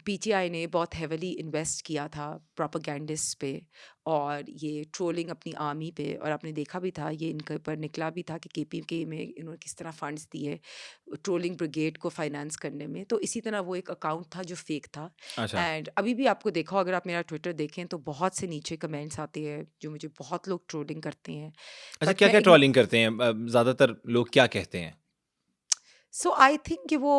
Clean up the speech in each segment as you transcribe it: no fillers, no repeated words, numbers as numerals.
PTI ने बहुत heavily invest किया था प्रोपेगेंडिस्ट पे और ये ट्रोलिंग अपनी आर्मी पे, और आपने देखा भी था, ये इनके ऊपर निकला भी था कि केपीके में इन्होंने किस तरह फंड्स दिए ट्रोलिंग ब्रिगेड को फाइनेंस करने में। तो इसी तरह वो एक अकाउंट था जो फेक था। अच्छा। एंड अभी भी आपको देखा हो, अगर आप मेरा ट्विटर देखें तो बहुत से नीचे कमेंट्स आते हैं जो मुझे बहुत लोग ट्रोलिंग करते हैं, अच्छा, बट मैं क्या-क्या ट्रोलिंग करते हैं? ज़्यादातर लोग क्या कहते हैं? सो आई थिंक कि वो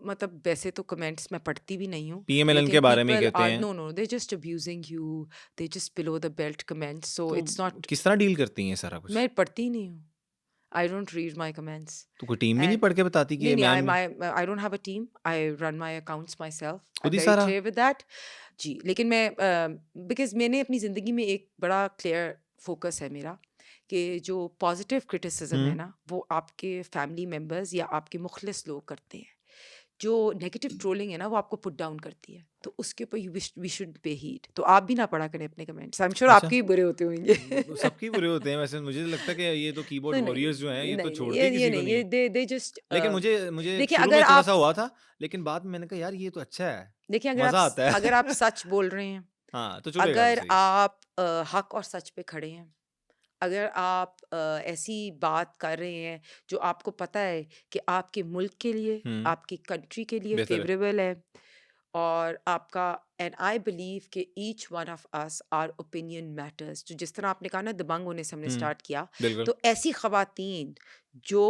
मतलब वैसे तो कमेंट्स मैं पढ़ती भी नहीं हूँ, पीएमएलएन लेकिन के बारे में ही पीपल कहते आर हैं। No they just abusing you, they just below the belt comments, so तो इट्स नॉट। किस तरह डील करती हैं ये सारा कुछ? मैं पढ़ती ही नहीं हूँ, I don't read my comments. तो कोई टीम भी नहीं एंड पढ़ के बताती कि नहीं ये नहीं, मैम ने I don't have a team, I run my accounts myself, I खुद एम ही वेरी सारा? Clear with that. जी, लेकिन मैं बिकॉज मैंने अपनी ज़िंदगी में एक बड़ा क्लियर फोकस है मेरा कि जो पॉजिटिव क्रिटिसिज्म है हुँ। ना वो आपके फैमिली मेम्बर्स या आपके मुखलिस लोग करते हैं। जो नेगेटिव ट्रोलिंग है ना वो आपको पुट डाउन करती है, तो उसके ऊपर you we should pay heat. तो आप भी ना पढ़ा करें अपने कमेंट्स, आई एम श्योर अच्छा। आपके ही बुरे होते होंगे। सबके बुरे होते हैं वैसे, मुझे लगता है कि ये तो कीबोर्ड तो वॉरियर्स जो हैं, नहीं ये तो नहीं नहीं, छोड़ते ये ही ये किसी को नहीं, नहीं ये है। दे जस्ट लेकिन मुझे देखिए शुरू अगर में थोड़ा-सा आप हुआ था, लेकिन बाद में मैंने कहा यार ये तो अच्छा है, देखिए मज़ा आता है। अगर आप सच बोल रहे हैं, हाँ, तो चलेगा तो अगर सही। आप हक और सच पे खड़े हैं, अगर आप ऐसी बात कर रहे हैं जो आपको पता है कि आपके मुल्क के लिए, हुँ, आपकी कंट्री के लिए बेहतर है। फेवरेबल है, और आपका, एंड आई बिलीव कि each one of us our opinion matters, जो जिस तरह आपने कहा ना दबंग होने से हमने हुँ, स्टार्ट किया, बिल्कुल। तो ऐसी खवातीन जो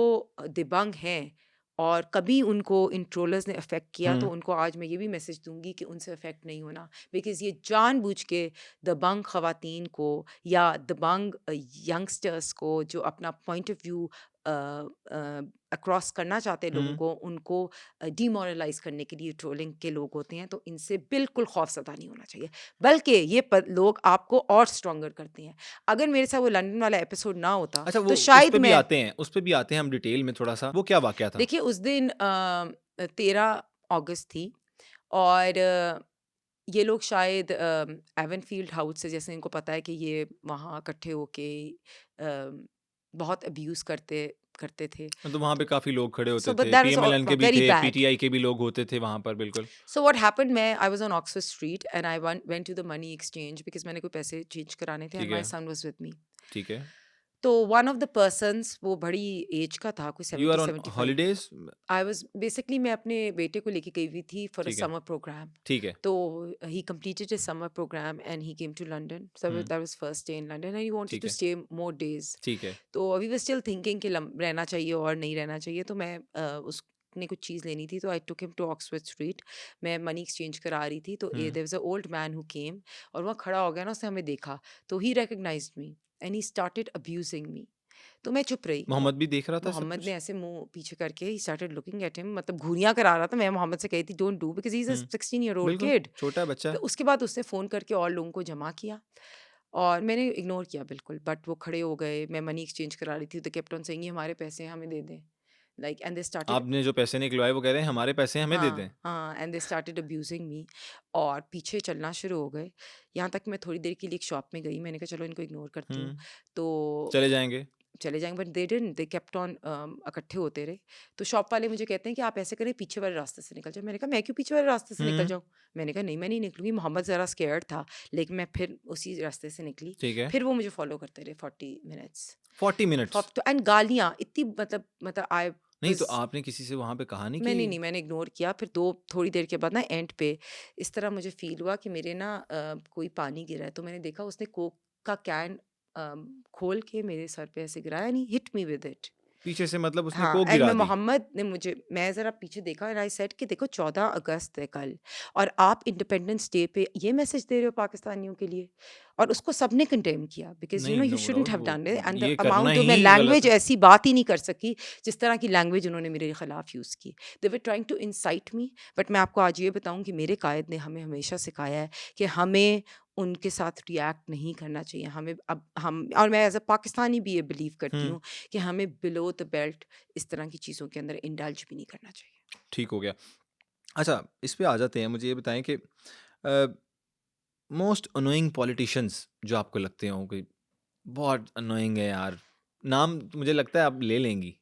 दबंग हैं और कभी उनको इन ट्रोलर्स ने अफेक्ट किया, तो हुँ, उनको आज मैं ये भी मैसेज दूंगी कि उनसे अफेक्ट नहीं होना, बिकॉज ये जानबूझ के दबंग खवातीन को या दबंग यंगस्टर्स को जो अपना पॉइंट ऑफ व्यू अक्रॉस करना चाहते हैं लोगों हुँ। को, उनको डीमोरलाइज करने के लिए ट्रोलिंग के लोग होते हैं। तो इनसे बिल्कुल खौफजदा नहीं होना चाहिए, बल्कि ये लोग आपको और स्ट्रॉन्गर करते हैं। अगर मेरे साथ वो लंदन वाला एपिसोड ना होता अच्छा, तो वो शायद मैं, उस पे भी आते हैं हम डिटेल में थोड़ा-सा। वो क्या वाकया था? देखिए उस दिन 13 अगस्त थी, और ये लोग शायद एवनफील्ड हाउस से, जैसे इनको पता है कि ये वहाँ इकट्ठे होके बहुत अब्यूज़ करते करते थे। मतलब वहाँ पे काफ़ी लोग खड़े सो होते बट थे, दैट पीएमएलएन के वाज़ भी वेरी थे, बैड। पीटीआई के भी लोग होते थे वहाँ पर, बिल्कुल। सो व्हाट हैपेंड, मैं I was on Oxford Street and I went to the money exchange because मैंने कोई पैसे चेंज कराने थे, एंड ठीक माय है, सन वाज़ विद मी। ठीक है। तो वन ऑफ द पर्सन्स, वो बड़ी एज का था, कोई you are on 70-75। Holidays? I was basically, मैं अपने बेटे को लेके गई हुई थी फॉर अ ठीक है, समर प्रोग्राम। ठीक है। तो ही completed his summer program and he came to London. So hmm, that was first day in London and he wanted ठीक to है, stay more days. ठीक है। तो we were still thinking कि रहना चाहिए और नहीं रहना चाहिए। तो मैं उसने कुछ चीज़ लेनी थी, तो I took him to Oxford Street. मैं मनी एक्सचेंज करा रही थी, तो हुँ, there was a old man who came, और वहाँ खड़ा हो गया ना, उसने हमें देखा, तो he recognised me and he started abusing me. तो मैं चुप रही। मोहम्मद भी देख रहा था सब मोहम्मद ने कुछ? ऐसे मुँह पीछे करके he started looking at him, मतलब घूरियाँ करा रहा था। मैं मोहम्मद से कही थी don't do, because he is a hmm, 16 year old बिल्कुल, किड। छोटा है बच्चा तो है। उसके बाद उसने फ़ोन करके और लोगों को जमा किया, और मैंने इग्नोर किया बिल्कुल, बट वो खड़े हो गए। मैं मनी एक्सचेंज करा रही थी, तो केप्ट ऑन सेइंग ये हमारे पैसे हैं, हमें दे दें। लाइक एंड दे स्टार्टेड, आपने जो पैसे निकलवाए वो कह रहे हैं हमारे पैसे हमें दे दें। हाँ, हाँ, एंड दे स्टार्टेड अब्यूजिंग मी, और पीछे चलना शुरू हो गए। यहाँ तक मैं थोड़ी देर के लिए एक शॉप में गई, मैंने कहा चलो इनको इग्नोर करती हूँ। हुँ, तो चले जाएँगे। चले जाएँगे, but they didn't, they kept on इकट्ठे होते रहे। तो शॉप वाले मुझे कहते हैं कि आप ऐसे करें पीछे वाले रास्ते से निकल जाओ। मैंने कहा मैं क्यों पीछे वाले रास्ते से निकल हुँ, जाऊँ? मैंने कहा नहीं, मैं नहीं निकलूँगी। मोहम्मद ज़रा स्केयर्ड था, लेकिन मैं फिर उसी रास्ते से निकली। ठीक है। फिर वो मुझे फ़ॉलो करते रहे 40 मिनट्स। 40 मिनट्स। एंड गालियाँ इतनी, मतलब आई नहीं तो वाज़, आपने किसी से वहाँ पे कहा नहीं कि मैंने नहीं, मैंने इग्नोर किया। फिर 2 थोड़ी देर के बाद ना एंड पे इस तरह मुझे फ़ील हुआ कि मेरे ना कोई पानी गिरा है, तो मैंने देखा उसने कोक का कैन खोल के मेरे सर पे ऐसे गिराया, and he hit me with it. पीछे से मतलब उसने हाँ, कोक एंड गिरा मैं दी? मोहम्मद ने मुझे, मैं ज़रा पीछे देखा एंड आई सेड कि देखो 14 अगस्त है कल, और आप इंडिपेंडेंस डे पे ये मैसेज दे रहे हो पाकिस्तानियों के लिए। और उसको सबने कंडेम किया, बिकॉज़ नहीं, you know shouldn't doubt have वो डन इट, एंड द ये करना अमाउंट, मैं ही गलत लैंग्वेज है। ऐसी बात ही नहीं कर सकी जिस तरह की लैंग्वेज उन्होंने मेरे खिलाफ यूज़ की। They were trying to incite me, but मैं आपको आज ये बताऊँ कि मेरे कायद ने हमें हमेशा सिखाया है कि हमें उनके साथ रिएक्ट नहीं करना चाहिए। हमें अब हम, और मैं एज़ अ पाकिस्तानी भी ये बिलीव करती हुँ, हूँ कि हमें बिलो द बेल्ट इस तरह की चीज़ों के अंदर इंडल्ज भी नहीं करना चाहिए। ठीक हो गया। अच्छा, इस पे आ जाते हैं। मुझे ये बताएँ कि मोस्ट अनोइंग पॉलिटिशियंस जो आपको लगते हों कि बहुत अनोइंग है यार, नाम मुझे लगता है आप ले लेंगी।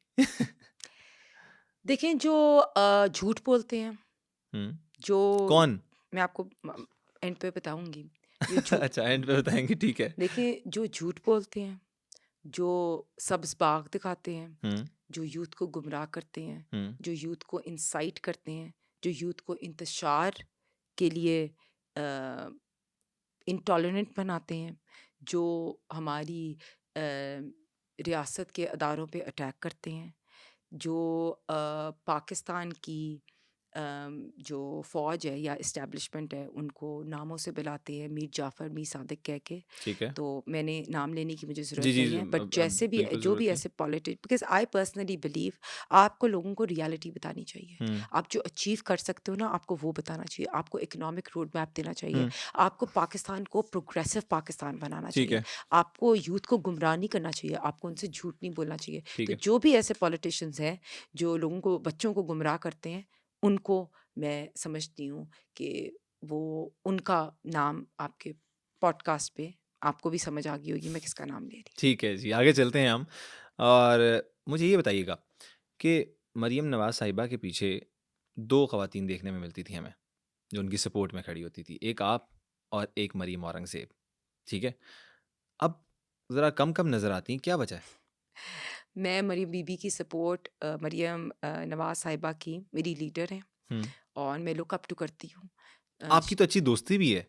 देखें जो झूठ बोलते हैं, हुँ, जो कौन? मैं आपको एंड पे बताऊंगी। ये झूठ अच्छा, एंड पे बताएँगे, ठीक है। देखिए, जो झूठ बोलते हैं, जो सब्ज़ बाग दिखाते हैं, हुँ, जो यूथ को गुमराह करते हैं, हुँ, जो यूथ को इंसाइट करते हैं, जो यूथ को इंतशार के लिए इंटॉलरेंट बनाते हैं, जो हमारी रियासत के अदारों पे अटैक करते हैं, जो पाकिस्तान की जो फ़ौज है या इस्टेब्लिशमेंट है उनको नामों से बुलाते हैं, मीर जाफ़र, मीर सादिक कह के। ठीक है। तो मैंने नाम लेने की मुझे जी, ज़रूरत जी, नहीं है, बट अब जैसे भी बिल्कुल जो ज़रूरत भी नहीं है। ऐसे बिकॉज़ आई पर्सनली बिलीव आपको लोगों को रियलिटी बतानी चाहिए। हुँ, आप जो अचीव कर सकते हो ना, आपको वो बताना चाहिए। आपको इकोनॉमिक रोड मैप देना चाहिए। हुँ, आपको पाकिस्तान को प्रोग्रेसिव पाकिस्तान बनाना ठीक चाहिए। है, आपको यूथ को गुमराह नहीं करना चाहिए। आपको उनसे झूठ नहीं बोलना चाहिए। ठीक तो है। जो भी ऐसे पॉलिटिशियंस हैं, जो लोगों को बच्चों को गुमराह करते हैं, उनको मैं समझती हूँ कि वो उनका नाम आपके पॉडकास्ट पे आपको भी समझ आ गई होगी मैं किसका नाम ले रही हूँ। ठीक है जी, आगे चलते हैं हम। और मुझे ये बताइएगा कि मरियम नवाज़ साहिबा के पीछे 2 ख़वातीन देखने में मिलती थी हमें, जो उनकी सपोर्ट में खड़ी होती थी। एक आप और एक मरियम औरंगज़ेब, ठीक है? अब ज़रा कम-कम नज़र आती हैं, क्या वजह है? मैं मरियम बीबी की सपोर्ट मरियम नवाज़ साहिबा की मेरी लीडर हैं हुँ, और मैं लुक अप टू करती हूँ। आपकी तो अच्छी दोस्ती भी है।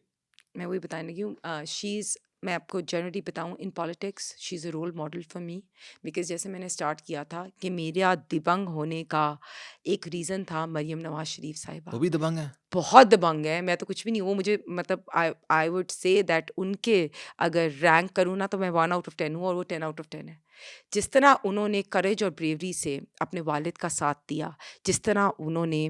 मैं वही बताने लगी हूँ शी इज़ मैं आपको जनरली बताऊँ in politics she is a role model for me because जैसे मैंने स्टार्ट किया था कि मेरा दिव्यांग होने का एक रीज़न था मरियम नवाज़ शरीफ वो साहिबा। भी दबंग हैं। बहुत दबंग है, मैं तो कुछ भी नहीं हूँ, वो मुझे मतलब आई वुड से दैट उनके अगर रैंक करूँ ना तो मैं 1 आउट ऑफ 10 हूँ और वो 10 आउट ऑफ 10 है। जिस तरह उन्होंने करेज और ब्रेवरी से अपने वालिद का साथ दिया, जिस तरह उन्होंने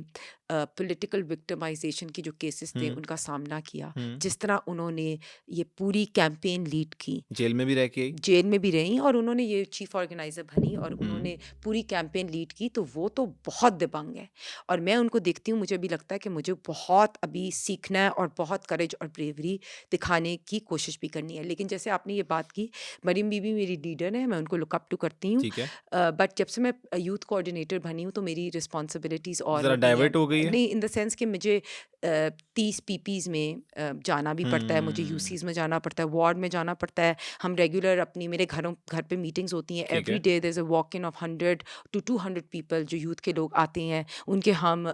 पॉलिटिकल विक्टिमाइज़ेशन के जो केसेस थे हुँ, उनका सामना किया, हुँ। जिस तरह उन्होंने ये पूरी कैंपेन लीड की, जेल में भी रह के आई? जेल में भी रहीं और उन्होंने ये चीफ ऑर्गेनाइज़र बनी और हुँ, उन्होंने पूरी कैंपेन लीड की, तो वो तो बहुत दबंग है। और मैं उनको देखती हूँ, मुझे भी लगता है कि मुझे बहुत अभी सीखना है और बहुत करेज और ब्रेवरी दिखाने की कोशिश भी करनी है। लेकिन जैसे आपने ये बात की, मरीम बीबी मेरी लीडर है, मैं उनको लुक अप टू करती हूँ। ठीक है। बट जब से मैं यूथ कोऑर्डिनेटर बनी हूँ, तो मेरी रिस्पॉन्सिबिलिटीज़ और ज़रा हो गई हैं। डाइवर्ट हो गई है? नहीं, इन द सेंस कि मुझे 30 पीपीज़ में जाना भी पड़ता है, मुझे हुँ, यूसीज़ में जाना पड़ता है, वार्ड में जाना पड़ता है। हम रेगुलर अपनी मेरे घर पे मीटिंग्स होती हैं, ठीक एवरी है। Day there is a walk in of 100 to 200 people जो यूथ के लोग आते हैं, उनके हम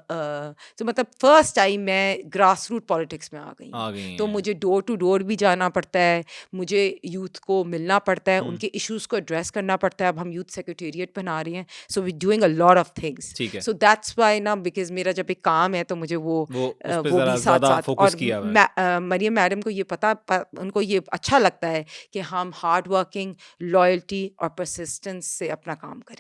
तो मतलब फर्स्ट टाइम मैं ग्रास रूट पॉलिटिक्स में आ गई हूँ। आ गई तो हैं। मुझे डोर टू डोर भी जाना पड़ता है, मुझे यूथ को मिलना पड़ता है, हुँ, उनके इश्यूज़ को एड्रेस करना पड़ता है। अब हम यूथ सेक्रेटेरिएट बना रहे हैं, so we doing a lot of things. ठीक है। सो दैट्स व्हाई ना बिकॉज़ मेरा जब एक काम है तो मुझे वो उस पे वो भी ज़रा ज़्यादा साथ-साथ फ़ोकस और किया हुआ है। मरियम मैडम को ये उनको ये अच्छा लगता है कि हम हार्ड वर्किंग, लॉयल्टी और परसिस्टेंस से अपना काम करें।